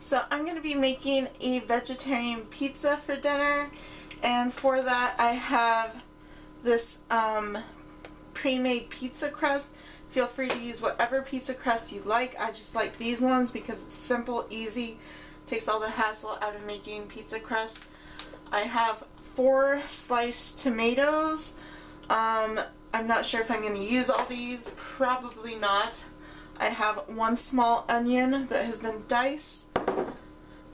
So I'm going to be making a vegetarian pizza for dinner, and for that I have this pre-made pizza crust. Feel free to use whatever pizza crust you like. I just like these ones because it's simple, easy, takes all the hassle out of making pizza crust. I have 4 sliced tomatoes. I'm not sure if I'm going to use all these, probably not. I have 1 small onion that has been diced.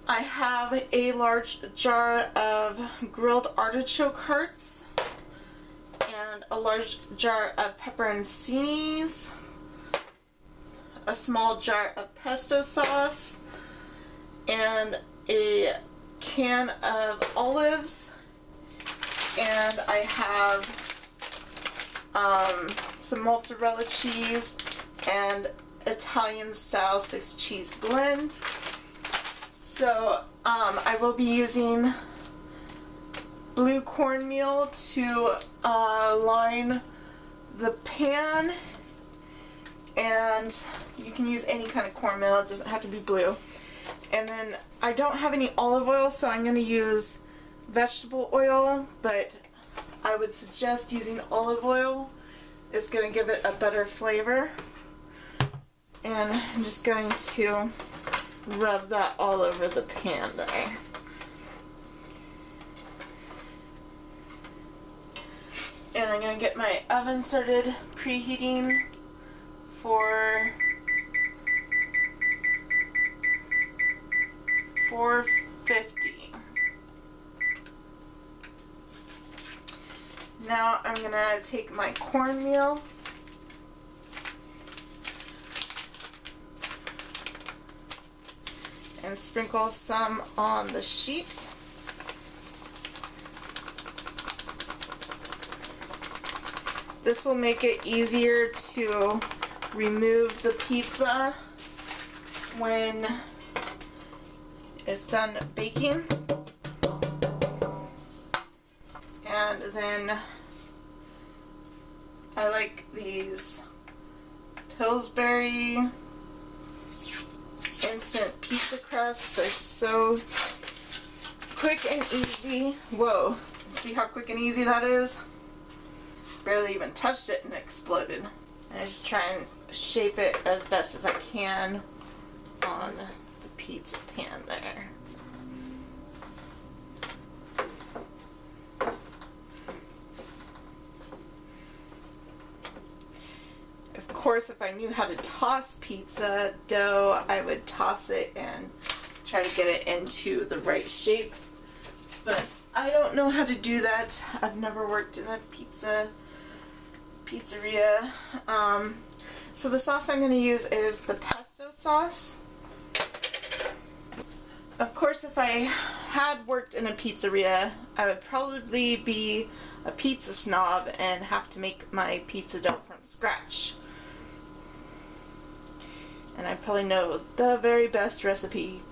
I have a large jar of grilled artichoke hearts and a large jar of pepperincinnis, a small jar of pesto sauce, and a can of olives, and I have some mozzarella cheese and Italian style 6 cheese blend. So I will be using blue cornmeal to line the pan, and you can use any kind of cornmeal, it doesn't have to be blue. And then I don't have any olive oil, so I'm going to use vegetable oil, but I would suggest using olive oil. It's going to give it a better flavor. And I'm just going to rub that all over the pan there. And I'm going to get my oven started preheating for 450. Now I'm going to take my cornmeal and sprinkle some on the sheet. This will make it easier to remove the pizza when it's done baking. And then I like these Pillsbury instant pizza crust. They're so quick and easy. Whoa, see how quick and easy that is? Barely even touched it and it exploded. And I just try and shape it as best as I can on the pizza pan there. Of course, if I knew how to toss pizza dough, I would toss it and try to get it into the right shape. But I don't know how to do that. I've never worked in a pizzeria. So the sauce I'm going to use is the pesto sauce. Of course, if I had worked in a pizzeria, I would probably be a pizza snob and have to make my pizza dough from scratch. And I probably know the very best recipe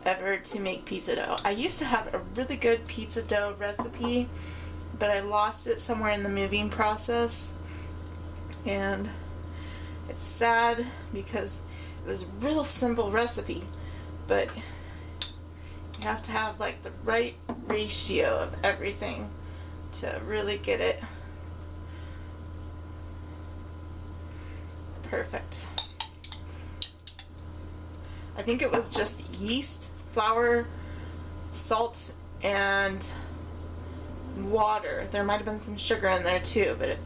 ever to make pizza dough. I used to have a really good pizza dough recipe, but I lost it somewhere in the moving process. And it's sad because it was a real simple recipe, but you have to have like the right ratio of everything to really get it perfect. I think it was just yeast, flour, salt, and water. There might have been some sugar in there too, but it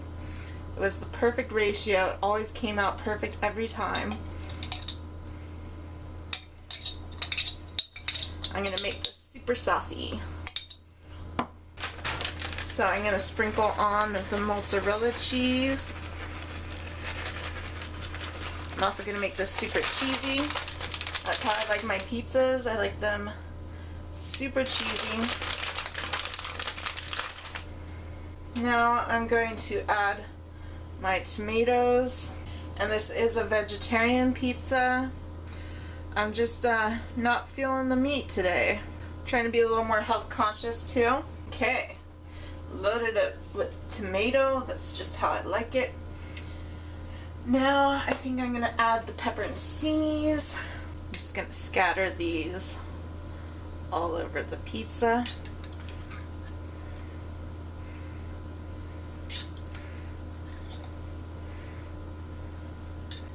was the perfect ratio. It always came out perfect every time. I'm going to make this super saucy. So I'm going to sprinkle on the mozzarella cheese. I'm also going to make this super cheesy. That's how I like my pizzas. I like them super cheesy. Now I'm going to add my tomatoes, and this is a vegetarian pizza. I'm just not feeling the meat today. I'm trying to be a little more health conscious too. Okay, loaded it with tomato. That's just how I like it. Now I think I'm gonna add the pepperincinnis. I'm just just going to scatter these all over the pizza.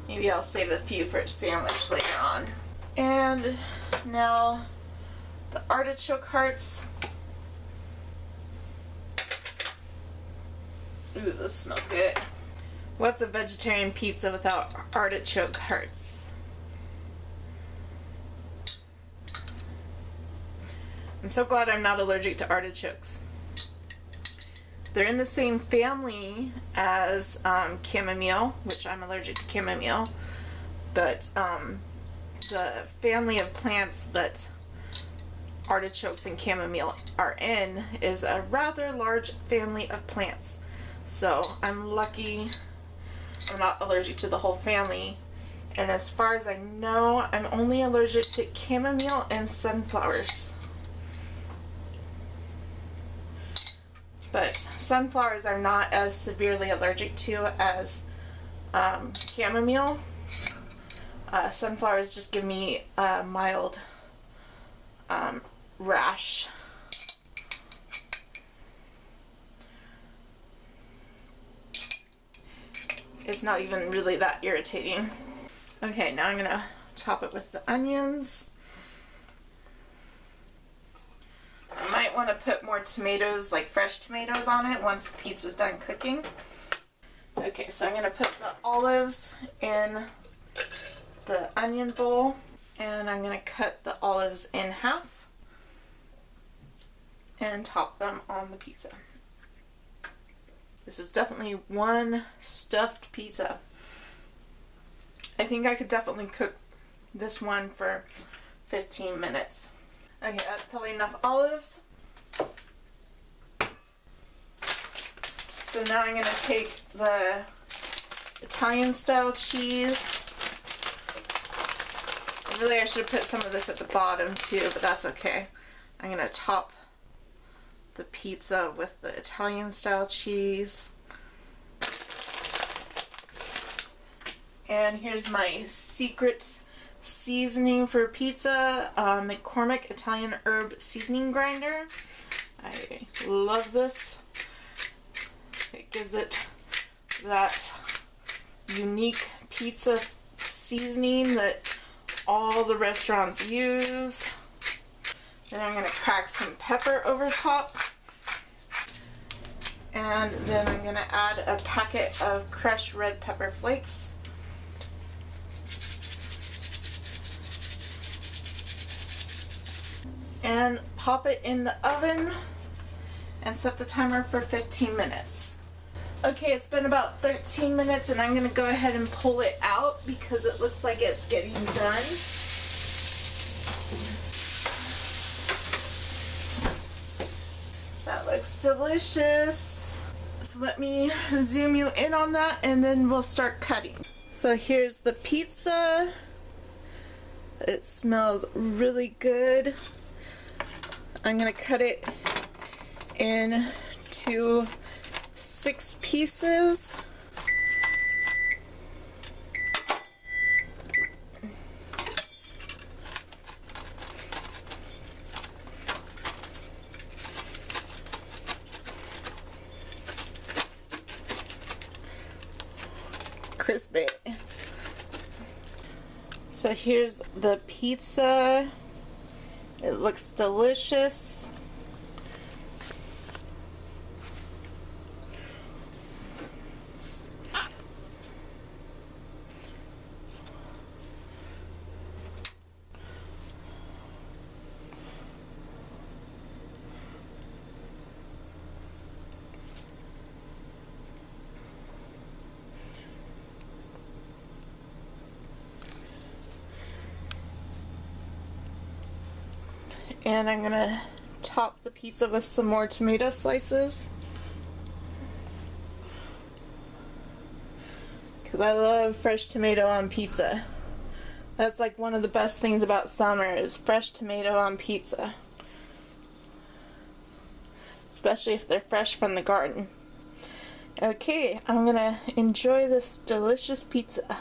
Maybe I'll save a few for a sandwich later on. And now the artichoke hearts. Ooh, those smell good. What's a vegetarian pizza without artichoke hearts? I'm so glad I'm not allergic to artichokes. They're in the same family as chamomile, which I'm allergic to chamomile, but the family of plants that artichokes and chamomile are in is a rather large family of plants. So I'm lucky I'm not allergic to the whole family. And as far as I know, I'm only allergic to chamomile and sunflowers. But sunflowers I'm not as severely allergic to as chamomile. Sunflowers just give me a mild rash. It's not even really that irritating. Okay, now I'm gonna chop it with the onions. I might want to put more tomatoes, like fresh tomatoes, on it once the pizza's done cooking. Okay, so I'm gonna put the olives in the onion bowl, and I'm gonna cut the olives in half and top them on the pizza. This is definitely one stuffed pizza. I think I could definitely cook this one for 15 minutes. Okay, that's probably enough olives. So now I'm going to take the Italian style cheese. Really, I should have put some of this at the bottom too, but that's okay. I'm going to top the pizza with the Italian style cheese. And here's my secret seasoning for pizza, McCormick Italian herb seasoning grinder. I love this. It gives it that unique pizza seasoning that all the restaurants use. Then I'm going to crack some pepper over top. And then I'm going to add a packet of crushed red pepper flakes. And pop it in the oven and set the timer for 15 minutes. Okay, it's been about 13 minutes and I'm going to go ahead and pull it out because it looks like it's getting done. That looks delicious. So let me zoom you in on that and then we'll start cutting. So here's the pizza. It smells really good. I'm going to cut it into 6 pieces. It's crispy. So here's the pizza. It looks delicious. And I'm gonna top the pizza with some more tomato slices because I love fresh tomato on pizza. That's like one of the best things about summer is fresh tomato on pizza, especially if they're fresh from the garden. Okay, I'm gonna enjoy this delicious pizza.